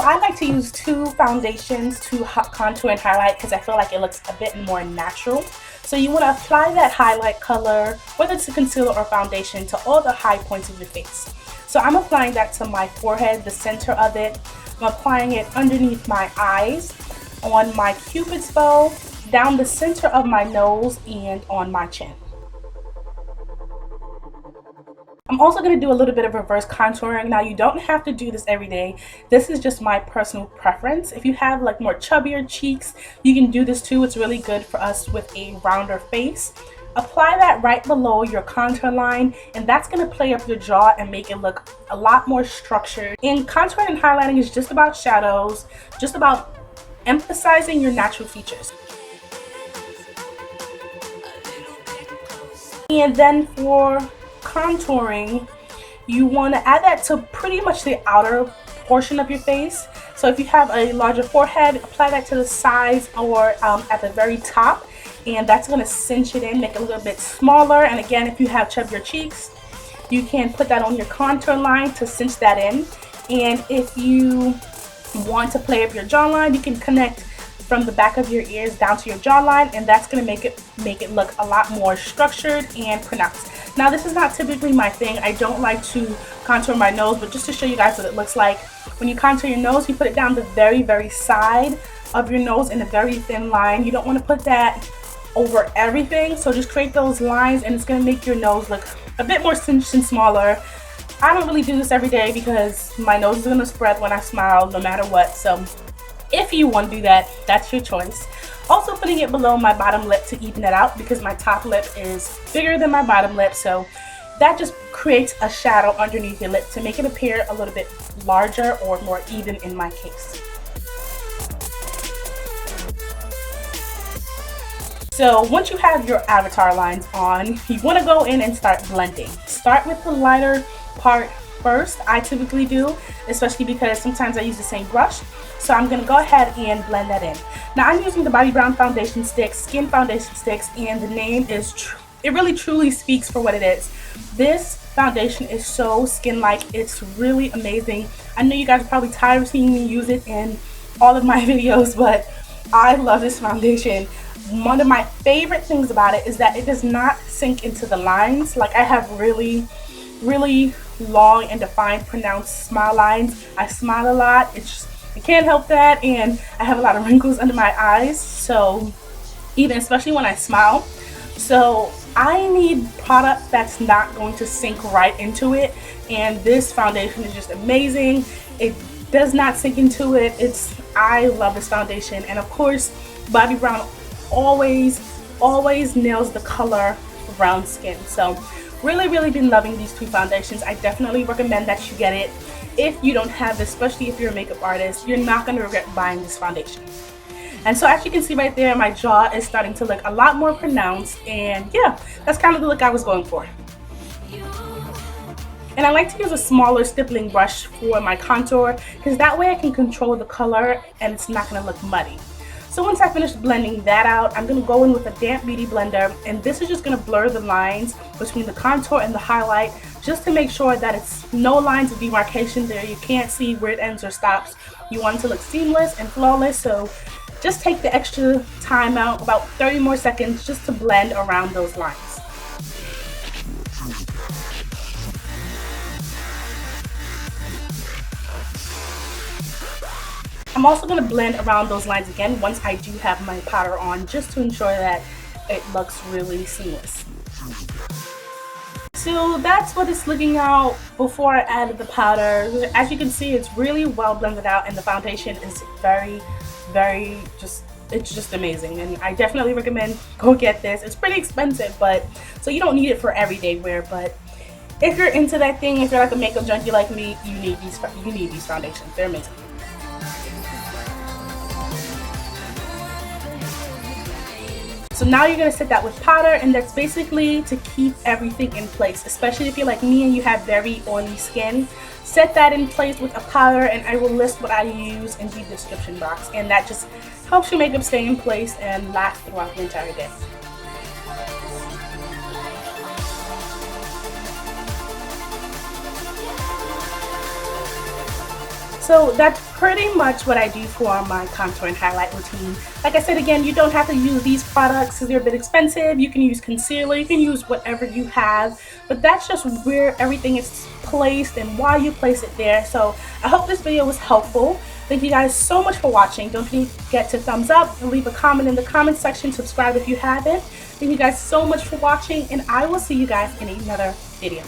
So I like to use two foundations to contour and highlight because I feel like it looks a bit more natural. So you want to apply that highlight color, whether it's a concealer or foundation, to all the high points of your face. So I'm applying that to my forehead, the center of it. I'm applying it underneath my eyes, on my cupid's bow, down the center of my nose, and on my chin. I'm also going to do a little bit of reverse contouring. Now, you don't have to do this every day. This is just my personal preference. If you have like more chubbier cheeks, you can do this too. It's really good for us with a rounder face. Apply that right below your contour line, and that's going to play up your jaw and make it look a lot more structured. And contouring and highlighting is just about shadows, just about emphasizing your natural features. And then for contouring, you want to add that to pretty much the outer portion of your face. So if you have a larger forehead, apply that to the sides or at the very top, and that's going to cinch it in, make it a little bit smaller. And again, if you have chubbier cheeks, you can put that on your contour line to cinch that in. And if you want to play up your jawline, you can connect from the back of your ears down to your jawline, and that's going to make it look a lot more structured and pronounced. Now, this is not typically my thing. I don't like to contour my nose, but just to show you guys what it looks like, when you contour your nose, you put it down the very side of your nose in a very thin line. You don't want to put that over everything, so just create those lines, and it's going to make your nose look a bit more cinched and smaller. I don't really do this every day because my nose is going to spread when I smile no matter what, so if you want to do that, that's your choice. Also putting it below my bottom lip to even it out because my top lip is bigger than my bottom lip, so that just creates a shadow underneath your lip to make it appear a little bit larger or more even in my case. So once you have your avatar lines on, you want to go in and start blending. Start with the lighter part first. I typically do, especially because sometimes I use the same brush. So I'm going to go ahead and blend that in. Now I'm using the Bobbi Brown foundation sticks, skin foundation sticks, and the name is, it really truly speaks for what it is. This foundation is so skin-like. It's really amazing. I know you guys are probably tired of seeing me use it in all of my videos, but I love this foundation. One of my favorite things about it is that it does not sink into the lines. Like, I have really long and defined pronounced smile lines. I smile a lot. I can't help that, and I have a lot of wrinkles under my eyes, so especially when I smile. So I need product that's not going to sink right into it, and this foundation is just amazing. It does not sink into it. I love this foundation, and of course Bobbi Brown always nails the color for brown skin. So really been loving these two foundations. I definitely recommend that you get it. If you don't have this, especially if you're a makeup artist, you're not going to regret buying this foundation. And so as you can see right there, my jaw is starting to look a lot more pronounced, and yeah, that's kind of the look I was going for. And I like to use a smaller stippling brush for my contour because that way I can control the color and it's not going to look muddy. So once I finish blending that out, I'm going to go in with a damp beauty blender, and this is just going to blur the lines between the contour and the highlight just to make sure that it's no lines of demarcation there. You can't see where it ends or stops. You want it to look seamless and flawless, so just take the extra time out, about 30 more seconds, just to blend around those lines. I'm also going to blend around those lines again once I do have my powder on, just to ensure that it looks really seamless. So that's what it's looking out before I added the powder. As you can see, it's really well blended out, and the foundation is it's just amazing, and I definitely recommend go get this. It's pretty expensive, but so you don't need it for everyday wear, but if you're into that thing, if you're like a makeup junkie like me, you need these foundations. They're amazing. So now you're going to set that with powder, and that's basically to keep everything in place, especially if you're like me and you have very oily skin. Set that in place with a powder, and I will list what I use in the description box, and that just helps your makeup stay in place and last throughout the entire day. So that's pretty much what I do for my contour and highlight routine. Like I said, again, you don't have to use these products because they're a bit expensive. You can use concealer, you can use whatever you have, but that's just where everything is placed and why you place it there. So I hope this video was helpful. Thank you guys so much for watching. Don't forget to thumbs up and leave a comment in the comment section. Subscribe if you haven't. Thank you guys so much for watching, and I will see you guys in another video.